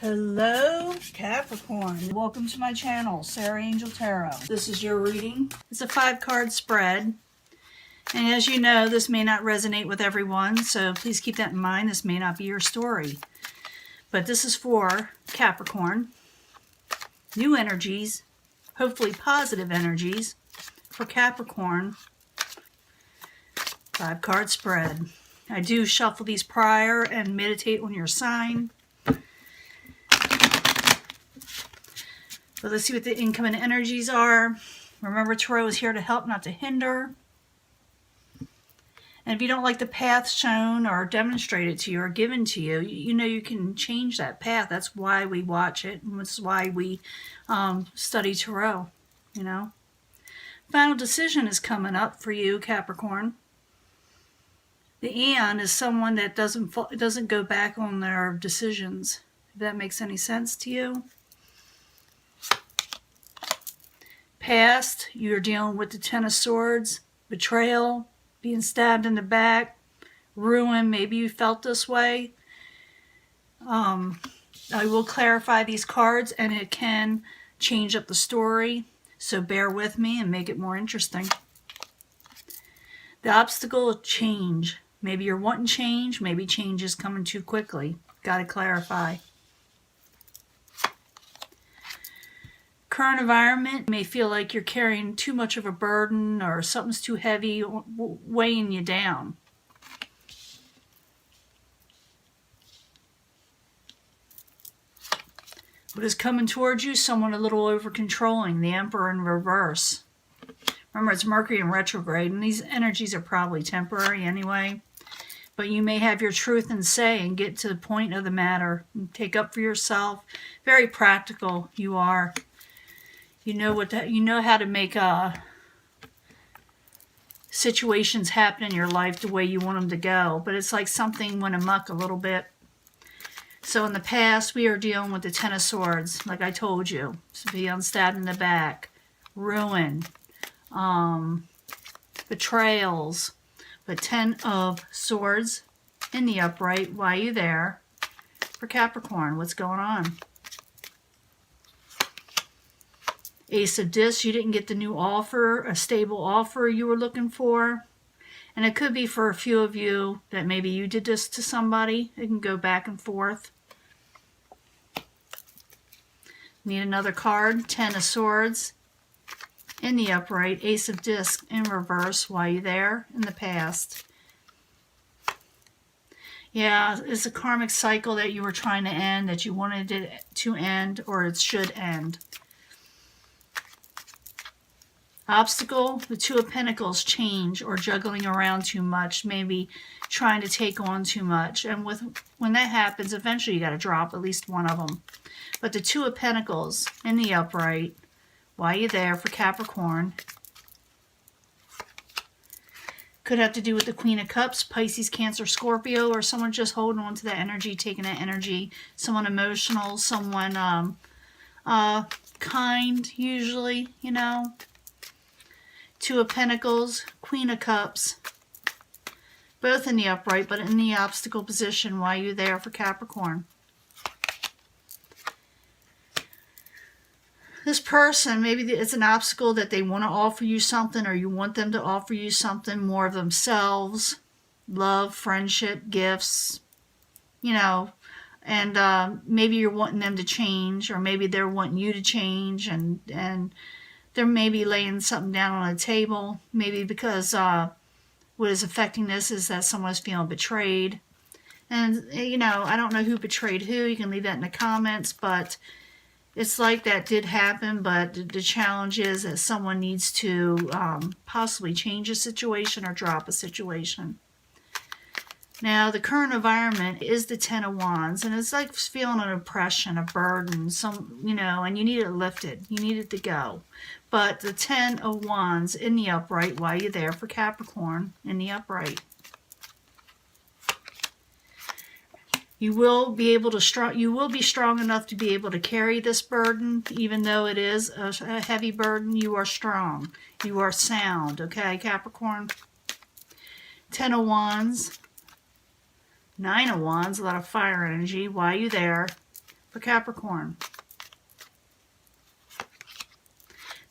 Hello Capricorn, welcome to my channel, Sarah Angel Tarot. This is your reading. It's a 5-card spread, and as you know, this may not resonate with everyone, so please keep that in mind. This may not be your story, but this is for Capricorn. New energies, hopefully positive energies for Capricorn. 5-card spread. I do shuffle these prior and meditate on your sign. But let's see what the incoming energies are. Remember, Tarot is here to help, not to hinder. And if you don't like the path shown or demonstrated to you or given to you, you know you can change that path. That's why we watch it. And that's why we study Tarot, you know. Final decision is coming up for you, Capricorn. The Aeon is someone that doesn't go back on their decisions. If that makes any sense to you. Past, you're dealing with the Ten of Swords, betrayal, being stabbed in the back, ruin. Maybe you felt this way. I will clarify these cards, and it can change up the story, so bear with me and make it more interesting. The obstacle of change. Maybe you're wanting change, maybe change is coming too quickly. Got to clarify. Current environment, you may feel like you're carrying too much of a burden or something's too heavy, weighing you down. What is coming towards you? Someone a little over-controlling, the Emperor in reverse. Remember, it's Mercury in retrograde, and these energies are probably temporary anyway. But you may have your truth and say and get to the point of the matter. And take up for yourself. Very practical you are. You know how to make situations happen in your life the way you want them to go. But it's like something went amok a little bit. So in the past, we are dealing with the Ten of Swords, like I told you. So being stabbed in the back, ruin, betrayals. But 10 of Swords in the upright. Why are you there? For Capricorn, what's going on? Ace of Discs, you didn't get the new offer, a stable offer you were looking for. And it could be for a few of you that maybe you did this to somebody. It can go back and forth. Need another card. 10 of Swords in the upright. Ace of Discs in reverse. Why are you there? In the past. Yeah, it's a karmic cycle that you were trying to end, that you wanted it to end, or it should end. Obstacle, the Two of Pentacles, change or juggling around too much, maybe trying to take on too much. And when that happens, eventually you got to drop at least one of them. But the Two of Pentacles in the upright, why are you there? For Capricorn. Could have to do with the Queen of Cups, Pisces, Cancer, Scorpio, or someone just holding on to that energy, taking that energy. Someone emotional, someone kind, usually, you know. Two of Pentacles, Queen of Cups, both in the upright, but in the obstacle position. Why are you there? For Capricorn. This person, maybe it's an obstacle that they want to offer you something, or you want them to offer you something more of themselves. Love, friendship, gifts, you know. And maybe you're wanting them to change, or maybe they're wanting you to change, and they're maybe laying something down on a table, maybe because what is affecting this is that someone's feeling betrayed. And, you know, I don't know who betrayed who. You can leave that in the comments, but it's like that did happen, but the challenge is that someone needs to possibly change a situation or drop a situation. Now, the current environment is the Ten of Wands, and it's like feeling an oppression, a burden, you know, and you need it lifted. You need it to go. But the 10 of Wands in the upright, why are you there? For Capricorn in the upright. You will be able to you will be strong enough to be able to carry this burden, even though it is a heavy burden. You are strong. You are sound, okay, Capricorn? 10 of Wands. 9 of Wands, a lot of fire energy. Why are you there? for Capricorn.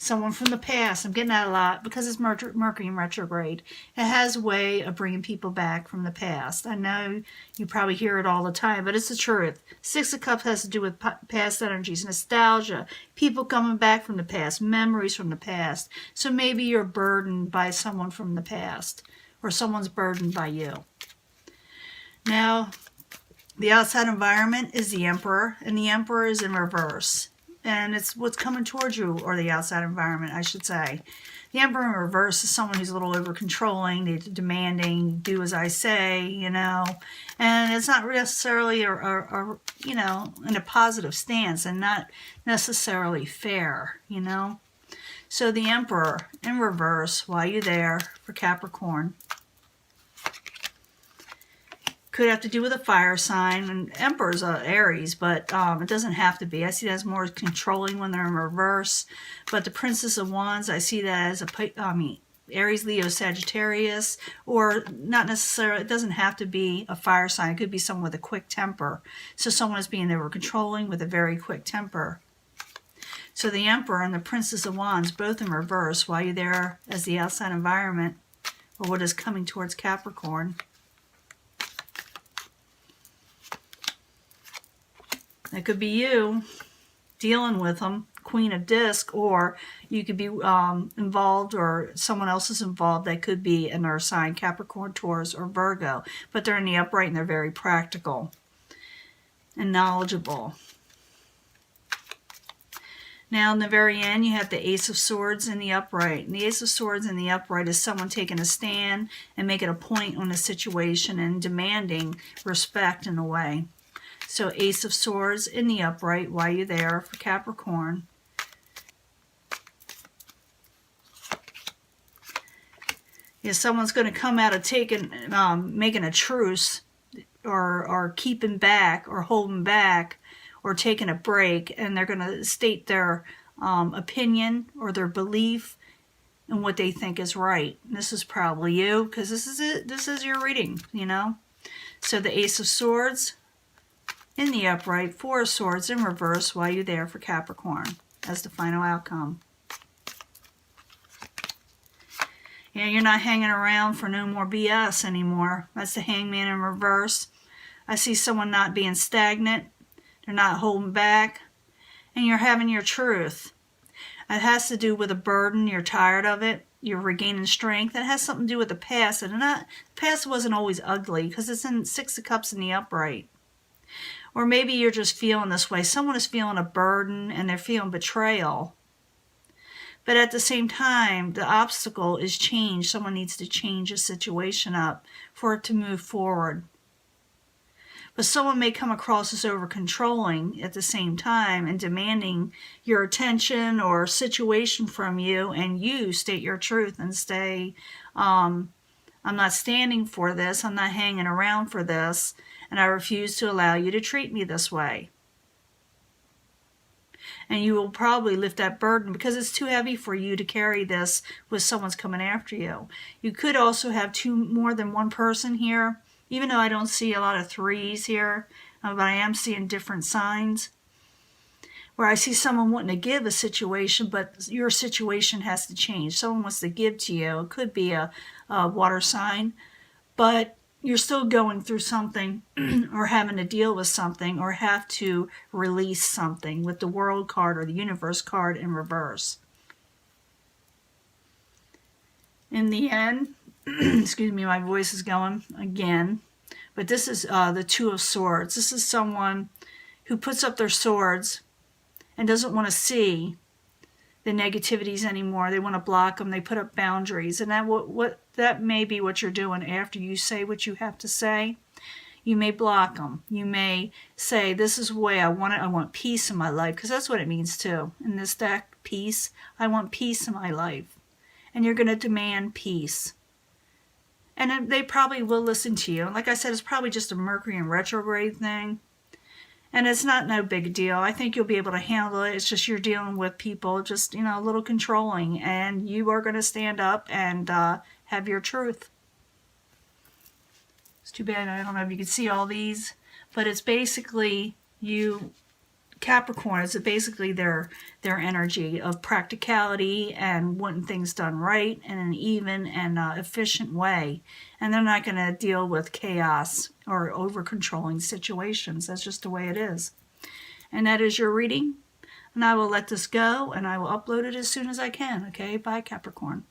Someone from the past. I'm getting that a lot because it's Mercury in retrograde. It has a way of bringing people back from the past. I know you probably hear it all the time, but it's the truth. Six of Cups has to do with past energies, nostalgia, people coming back from the past, memories from the past. So maybe you're burdened by someone from the past, or someone's burdened by you. Now, the outside environment is the Emperor, and the Emperor is in reverse. And it's what's coming towards you, or the outside environment, I should say. The Emperor in reverse is someone who's a little over-controlling, demanding, do as I say, you know. And it's not necessarily, you know, in a positive stance and not necessarily fair, you know. So the Emperor in reverse, while you're there for Capricorn, could have to do with a fire sign, and Emperor's Aries, but it doesn't have to be. I see that as more controlling when they're in reverse. But the Princess of Wands, I see that as Aries, Leo, Sagittarius, or not necessarily. It doesn't have to be a fire sign. It could be someone with a quick temper. So someone is being over controlling with a very quick temper. So the Emperor and the Princess of Wands, both in reverse, while you're there as the outside environment, or what is coming towards Capricorn. It could be you dealing with them, Queen of Disc, or you could be involved, or someone else is involved that could be an earth sign, Capricorn, Taurus, or Virgo. But they're in the upright and they're very practical and knowledgeable. Now, in the very end, you have the Ace of Swords in the upright. And the Ace of Swords in the upright is someone taking a stand and making a point on a situation and demanding respect in a way. So Ace of Swords in the upright while you're there for Capricorn. Yeah, someone's going to come out of making a truce, or keeping back, or holding back, or taking a break, and they're going to state their opinion or their belief in what they think is right. And this is probably you, because this is it. This is your reading, you know. So the Ace of Swords in the upright, Four of Swords in reverse while you're there for Capricorn as the final outcome. Yeah, you're not hanging around for no more BS anymore. That's the Hangman in reverse. I see someone not being stagnant. They're not holding back. And you're having your truth. It has to do with a burden. You're tired of it. You're regaining strength. It has something to do with the past. And the past wasn't always ugly, because it's in Six of Cups in the upright. Or maybe you're just feeling this way. Someone is feeling a burden and they're feeling betrayal. But at the same time, the obstacle is change. Someone needs to change a situation up for it to move forward. But someone may come across as over-controlling at the same time and demanding your attention or situation from you, and you state your truth and say, I'm not standing for this. I'm not hanging around for this. And I refuse to allow you to treat me this way. And you will probably lift that burden because it's too heavy for you to carry this with someone's coming after you. You could also have more than one person here, even though I don't see a lot of threes here, but I am seeing different signs. Where I see someone wanting to give a situation, but your situation has to change. Someone wants to give to you. It could be a water sign, but you're still going through something or having to deal with something or have to release something with the World card or the Universe card in reverse. In the end, excuse me, my voice is going again, but this is the Two of Swords. This is someone who puts up their swords and doesn't want to see the negativities anymore. They want to block them. They put up boundaries. And that may be what you're doing after you say what you have to say. You may block them. You may say, this is the way I want it. I want peace in my life. Because that's what it means too. In this deck, peace. I want peace in my life. And you're going to demand peace. And they probably will listen to you. Like I said, it's probably just a Mercury in retrograde thing. And it's not no big deal. I think you'll be able to handle it. It's just you're dealing with people just, you know, a little controlling. And you are going to stand up and have your truth. It's too bad. I don't know if you can see all these. But it's basically you Capricorn is basically their energy of practicality and wanting things done right in an even and efficient way. And they're not going to deal with chaos or over-controlling situations. That's just the way it is. And that is your reading. And I will let this go, and I will upload it as soon as I can. Okay, bye, Capricorn.